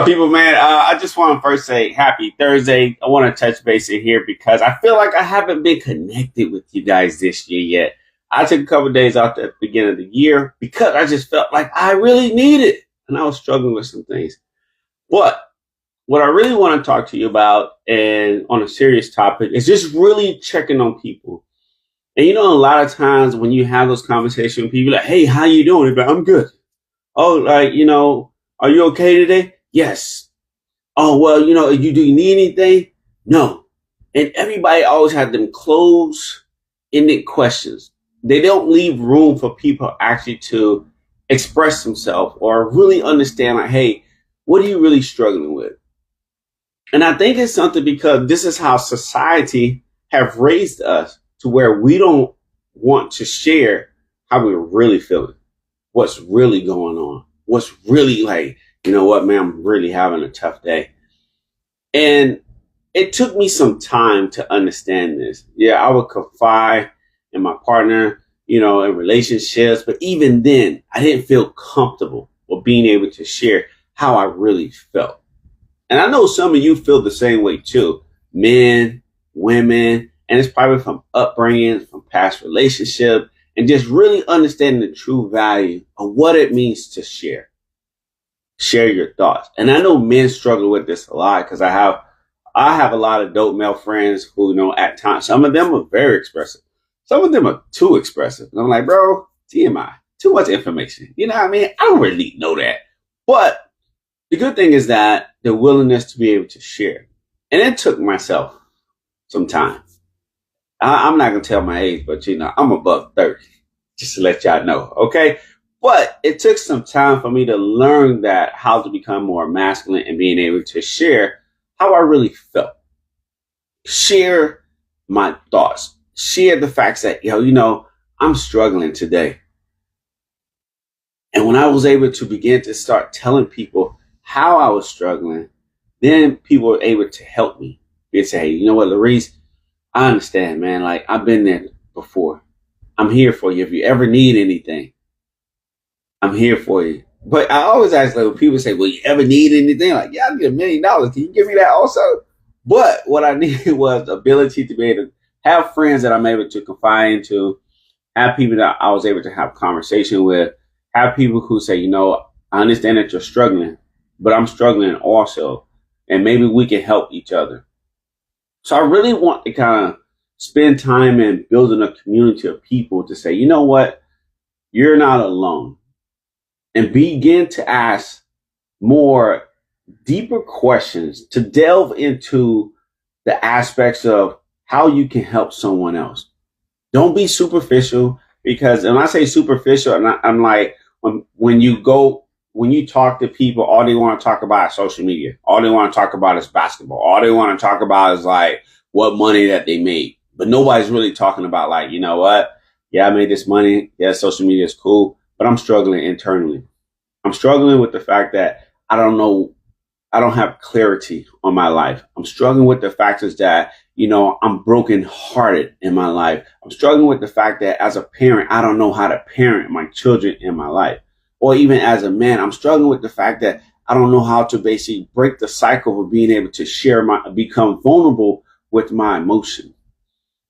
People, man, I just want to first say happy Thursday. I want to touch base in here because I feel like I haven't been connected with you guys this year yet. I took a couple of days off at the beginning of the year because I just felt like I really needed it. And I was struggling with some things. But what I really want to talk to you about and on a serious topic is just really checking on people. And a lot of times when you have those conversations with people like, hey, how you doing? They're like, I'm good. Oh, are you okay today? Yes. Oh, well, do you need anything? No. And everybody always had them closed-ended questions. They don't leave room for people actually to express themselves or really understand, like, hey, what are you really struggling with? And I think it's something because this is how society have raised us to where we don't want to share how we're really feeling, what's really going on, what's really like, you know what, man, I'm really having a tough day. And it took me some time to understand this. Yeah, I would confide in my partner, in relationships, but even then, I didn't feel comfortable with being able to share how I really felt. And I know some of you feel the same way too. Men, women, and it's probably from upbringing, from past relationships, and just really understanding the true value of what it means to share. Share your thoughts. And I know men struggle with this a lot because I have a lot of dope male friends who, at times, some of them are very expressive. Some of them are too expressive. And I'm like, bro, TMI, too much information. You know what I mean? I don't really need to know that. But the good thing is that the willingness to be able to share. And it took myself some time. I'm not going to tell my age, but I'm above 30, just to let y'all know. Okay. But it took some time for me to learn that how to become more masculine and being able to share how I really felt. Share my thoughts. Share the facts that, I'm struggling today. And when I was able to begin to start telling people how I was struggling, then people were able to help me. They'd say, hey, you know what, Larice, I understand, man. Like, I've been there before. I'm here for you. If you ever need anything, I'm here for you. But I always ask, like, when people say, will you ever need anything? Like, yeah, I need $1 million. Can you give me that also? But what I needed was the ability to be able to have friends that I'm able to confide into, have people that I was able to have conversation with, have people who say, I understand that you're struggling, but I'm struggling also. And maybe we can help each other. So I really want to kind of spend time in building a community of people to say, you know what? You're not alone. And begin to ask more deeper questions to delve into the aspects of how you can help someone else. Don't be superficial, because when I say superficial, I'm like, when you talk to people, all they want to talk about is social media. All they want to talk about is basketball. All they want to talk about is like what money that they made. But nobody's really talking about like, you know what? Yeah, I made this money. Yeah, social media is cool, but I'm struggling internally. I'm struggling with the fact that I don't have clarity on my life. I'm struggling with the factors that, I'm brokenhearted in my life. I'm struggling with the fact that as a parent, I don't know how to parent my children in my life. Or even as a man, I'm struggling with the fact that I don't know how to basically break the cycle of being able to become vulnerable with my emotions.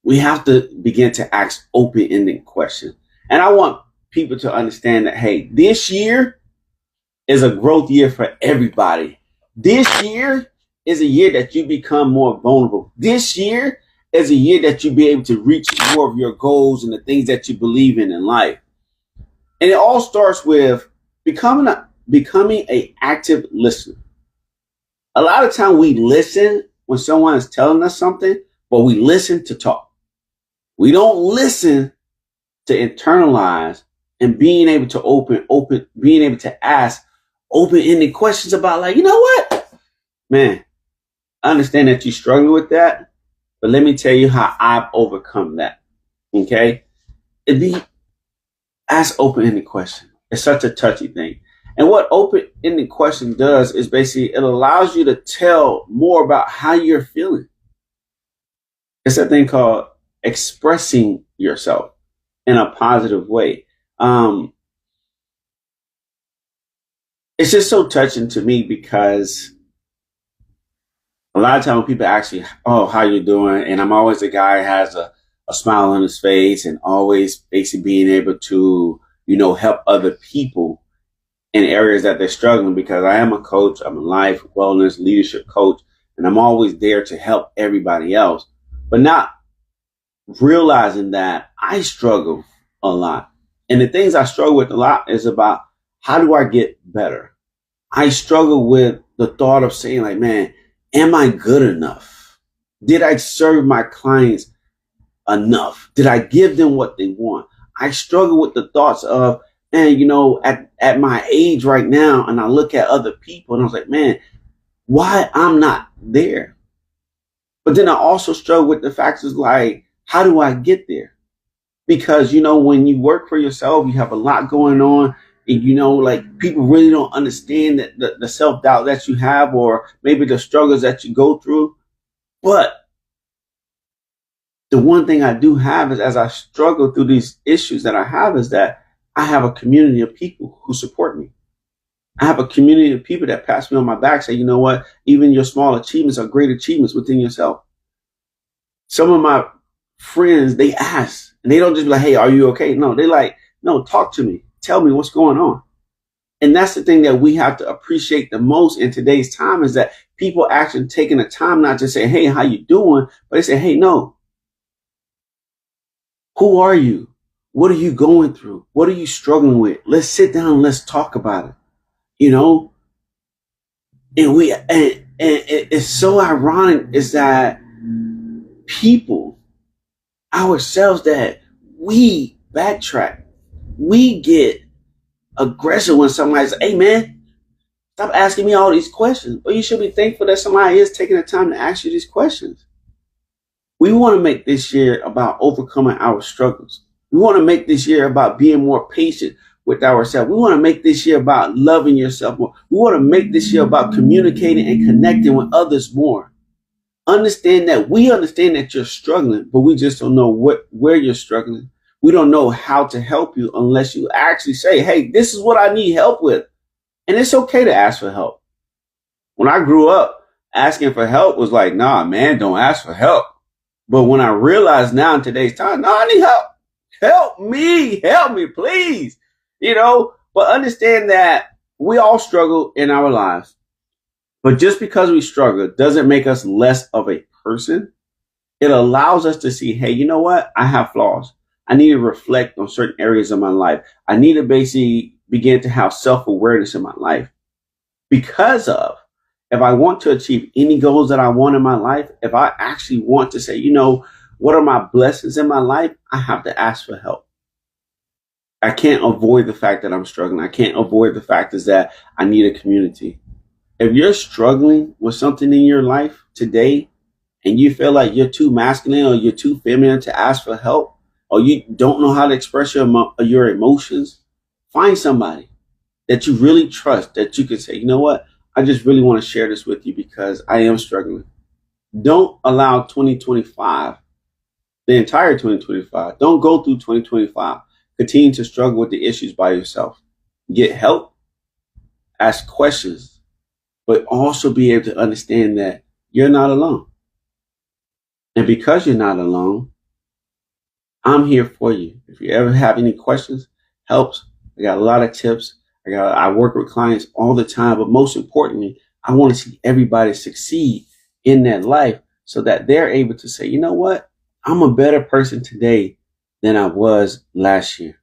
We have to begin to ask open-ended questions. And I want people to understand that, hey, this year is a growth year for everybody. This year is a year that you become more vulnerable. This year is a year that you be able to reach more of your goals and the things that you believe in life. And it all starts with becoming an active listener. A lot of time we listen when someone is telling us something, but we listen to talk. We don't listen to internalize and being able to being able to ask open-ended questions about like, you know what, man, I understand that you're struggling with that, but let me tell you how I've overcome that. Okay. Ask open-ended questions. It's such a touchy thing. And what open-ended question does is basically it allows you to tell more about how you're feeling. It's a thing called expressing yourself in a positive way. it's just so touching to me because a lot of time when people ask me, "Oh, how you doing?" and I'm always the guy who has a smile on his face and always basically being able to, help other people in areas that they're struggling because I am a coach. I'm a life, wellness, leadership coach, and I'm always there to help everybody else, but not realizing that I struggle a lot. And the things I struggle with a lot is about how do I get better? I struggle with the thought of saying, like, man, am I good enough? Did I serve my clients enough? Did I give them what they want? I struggle with the thoughts of, man, at my age right now, and I look at other people and I was like, man, why I'm not there? But then I also struggle with the facts is like, how do I get there? Because, when you work for yourself, you have a lot going on. And, like people really don't understand that the self doubt that you have, or maybe the struggles that you go through. But the one thing I do have is as I struggle through these issues that I have is that I have a community of people who support me. I have a community of people that pass me on my back, say, you know what, even your small achievements are great achievements within yourself. Some of my friends, they ask, and they don't just be like, hey, are you okay? No, they like, no, talk to me. Tell me what's going on. And that's the thing that we have to appreciate the most in today's time is that people actually taking the time not to say, hey, how you doing? But they say, hey, no, who are you? What are you going through? What are you struggling with? Let's sit down and let's talk about it. And it's so ironic is that people ourselves that we backtrack, we get aggressive when somebody's like, hey man, stop asking me all these questions. But you should be thankful that somebody is taking the time to ask you these questions. We want to make this year about overcoming our struggles. We want to make this year about being more patient with ourselves. We want to make this year about loving yourself more. We want to make this year about communicating and connecting with others more. Understand that you're struggling, but we just don't know where you're struggling. We don't know how to help you unless you actually say, hey, this is what I need help with. And it's okay to ask for help. When I grew up, asking for help was like, nah, man, don't ask for help. But when I realize now in today's time, no, I need help. Help me, please. But understand that we all struggle in our lives. But just because we struggle doesn't make us less of a person. It allows us to see, hey, you know what? I have flaws. I need to reflect on certain areas of my life. I need to basically begin to have self-awareness in my life. Because of, if I want to achieve any goals that I want in my life, if I actually want to say, what are my blessings in my life? I have to ask for help. I can't avoid the fact that I'm struggling. I can't avoid the fact is that I need a community. If you're struggling with something in your life today and you feel like you're too masculine or you're too feminine to ask for help, or you don't know how to express your emotions, find somebody that you really trust that you can say, you know what? I just really want to share this with you because I am struggling. Don't allow 2025, the entire 2025, don't go through 2025. Continue to struggle with the issues by yourself. Get help, ask questions, but also be able to understand that you're not alone. And because you're not alone, I'm here for you. If you ever have any questions, helps, I got a lot of tips. I work with clients all the time, but most importantly, I want to see everybody succeed in that life so that they're able to say, you know what? I'm a better person today than I was last year.